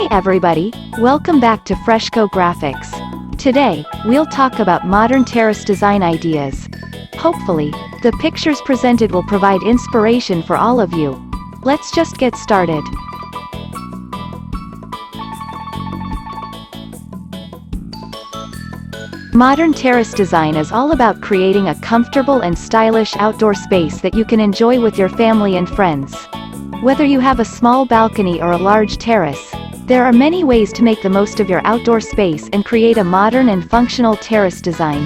Hi everybody, welcome back to FreshCo Graphics. Today, we'll talk about modern terrace design ideas. Hopefully, the pictures presented will provide inspiration for all of you. Let's just get started. Modern terrace design is all about creating a comfortable and stylish outdoor space that you can enjoy with your family and friends. Whether you have a small balcony or a large terrace, there are many ways to make the most of your outdoor space and create a modern and functional terrace design.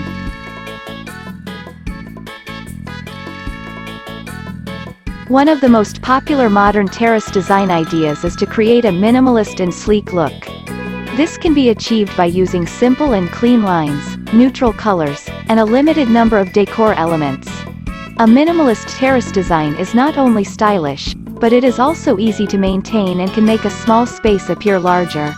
One of the most popular modern terrace design ideas is to create a minimalist and sleek look. This can be achieved by using simple and clean lines, neutral colors, and a limited number of decor elements. A minimalist terrace design is not only stylish, but it is also easy to maintain and can make a small space appear larger.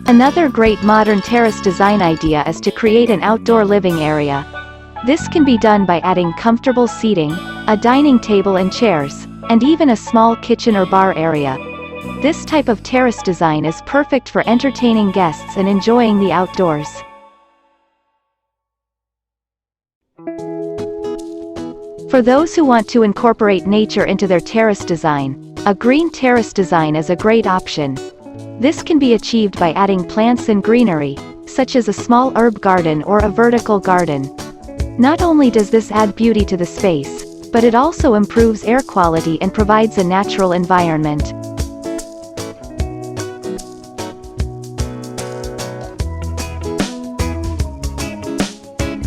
Another great modern terrace design idea is to create an outdoor living area. This can be done by adding comfortable seating, a dining table and chairs, and even a small kitchen or bar area. This type of terrace design is perfect for entertaining guests and enjoying the outdoors. For those who want to incorporate nature into their terrace design, a green terrace design is a great option. This can be achieved by adding plants and greenery, such as a small herb garden or a vertical garden. Not only does this add beauty to the space, but it also improves air quality and provides a natural environment.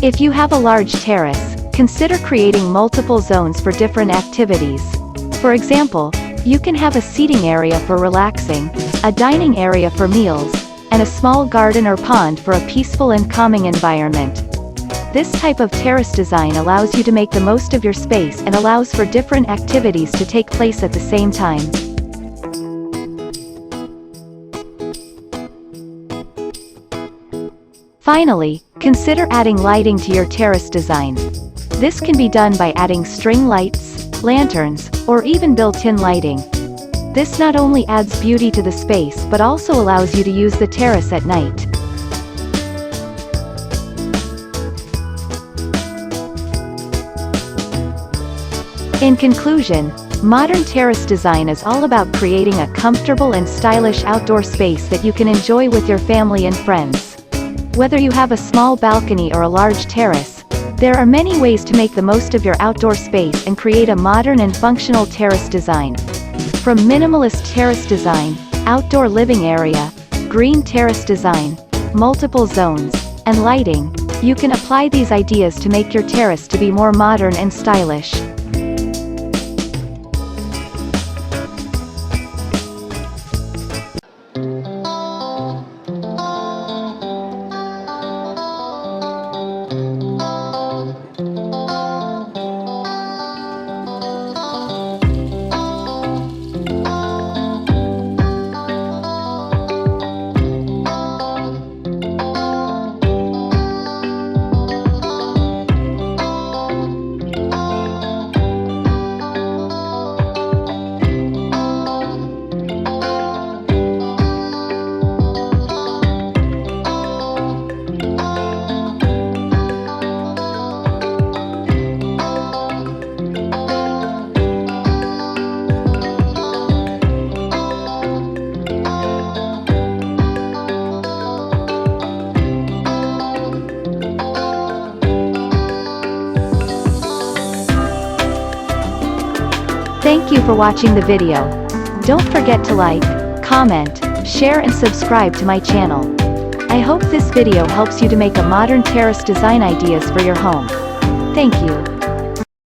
If you have a large terrace, consider creating multiple zones for different activities. For example, you can have a seating area for relaxing, a dining area for meals, and a small garden or pond for a peaceful and calming environment. This type of terrace design allows you to make the most of your space and allows for different activities to take place at the same time. Finally, consider adding lighting to your terrace design. This can be done by adding string lights, lanterns, or even built-in lighting. This not only adds beauty to the space but also allows you to use the terrace at night. In conclusion, modern terrace design is all about creating a comfortable and stylish outdoor space that you can enjoy with your family and friends. Whether you have a small balcony or a large terrace, there are many ways to make the most of your outdoor space and create a modern and functional terrace design. From minimalist terrace design, outdoor living area, green terrace design, multiple zones, and lighting, you can apply these ideas to make your terrace to be more modern and stylish. Thank you for watching the video. Don't forget to like, comment, share and subscribe to my channel. I hope this video helps you to make a modern terrace design ideas for your home. Thank you.